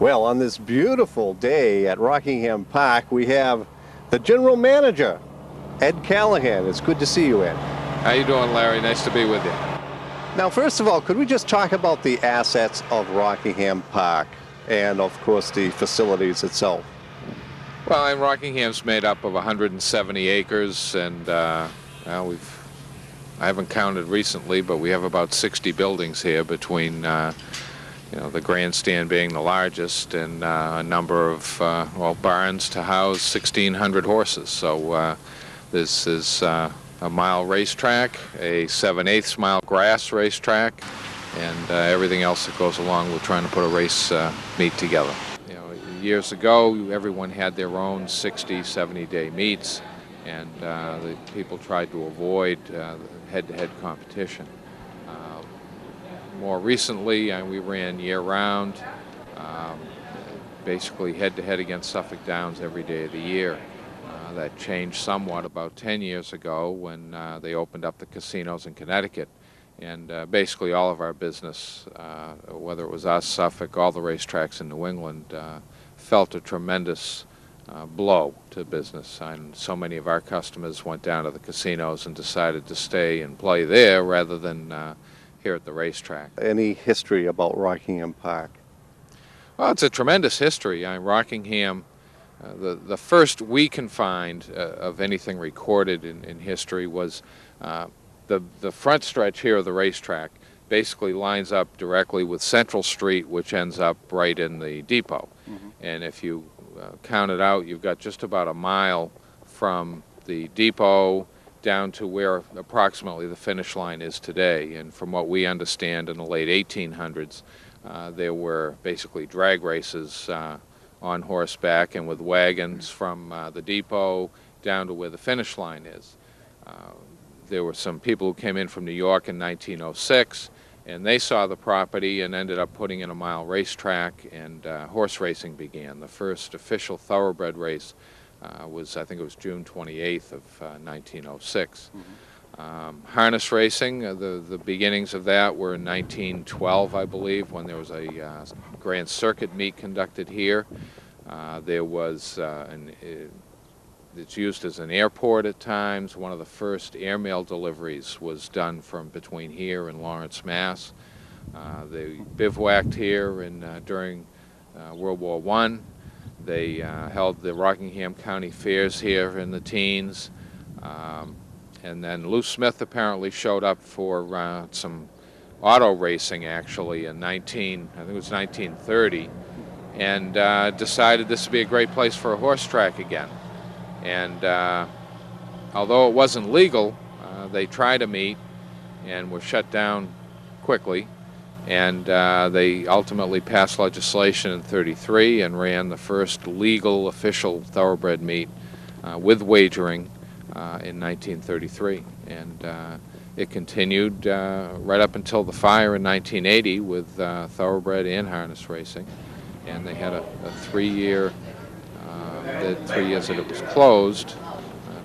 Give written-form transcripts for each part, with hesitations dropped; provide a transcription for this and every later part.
Well, on this beautiful day at Rockingham Park, we have the General Manager, Ed Callahan. It's good to see you, Ed. How you doing, Larry? Nice to be with you. Now, first of all, could we just talk about the assets of Rockingham Park and, of course, the facilities itself? Well, and Rockingham's made up of 170 acres, and well, I haven't counted recently, but we have about 60 buildings here between the grandstand being the largest, and a number of barns to house 1,600 horses. So this is a mile racetrack, a 7/8 mile grass racetrack, and everything else that goes along with trying to put a race meet together. Years ago, everyone had their own 60, 70-day meets, and the people tried to avoid head-to-head competition. More recently, we ran year-round, basically head-to-head against Suffolk Downs every day of the year. That changed somewhat about 10 years ago when they opened up the casinos in Connecticut. And basically all of our business, whether it was us, Suffolk, all the racetracks in New England, felt a tremendous blow to business. And so many of our customers went down to the casinos and decided to stay and play there rather than here at the racetrack. Any history about Rockingham Park? Well, it's a tremendous history. Rockingham, the first we can find of anything recorded in history was the front stretch here of the racetrack basically lines up directly with Central Street, which ends up right in the depot. Mm-hmm. And if you count it out, you've got just about a mile from the depot down to where approximately the finish line is today. And from what we understand, in the late 1800s, there were basically drag races on horseback and with wagons from the depot down to where the finish line is. There were some people who came in from New York in 1906, and they saw the property and ended up putting in a mile racetrack, and horse racing began. The first official thoroughbred race was, I think it was June 28th of 1906. Mm-hmm. Harness racing, the beginnings of that were in 1912, I believe, when there was a Grand Circuit meet conducted here. There was it's used as an airport at times. One of the first airmail deliveries was done from between here and Lawrence, Mass. They bivouacked here during World War I. They held the Rockingham County Fairs here in the teens. And then Lou Smith apparently showed up for some auto racing actually in I think it was 1930, and decided this would be a great place for a horse track again. And although it wasn't legal, they tried to meet and were shut down quickly. And they ultimately passed legislation in '33 and ran the first legal official thoroughbred meet with wagering in 1933. And it continued right up until the fire in 1980 with thoroughbred and harness racing. And they had a 3-year the 3 years that it was closed,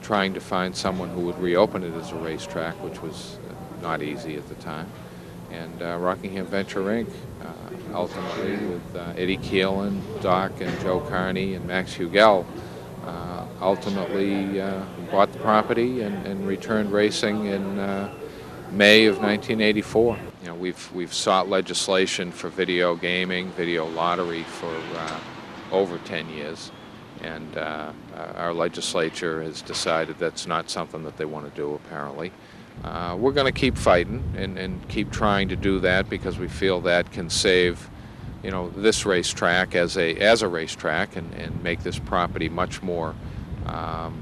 trying to find someone who would reopen it as a racetrack, which was not easy at the time. And Rockingham Venture Inc., ultimately with Eddie Keelan, Doc and Joe Carney and Max Hugel, ultimately bought the property and returned racing in May of 1984. We've sought legislation for video gaming, video lottery for over 10 years. And our legislature has decided that's not something that they want to do, apparently. We're going to keep fighting and keep trying to do that because we feel that can save, this racetrack as a racetrack and make this property much more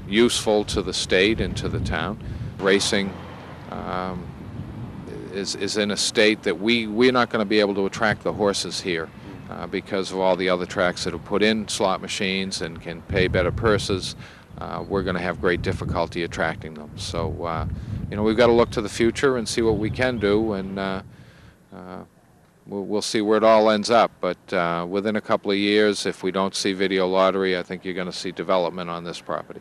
useful to the state and to the town. Racing is in a state that we're not going to be able to attract the horses here. Because of all the other tracks that have put in slot machines and can pay better purses, we're going to have great difficulty attracting them. So, we've got to look to the future and see what we can do, and we'll see where it all ends up. But within a couple of years, if we don't see video lottery, I think you're going to see development on this property.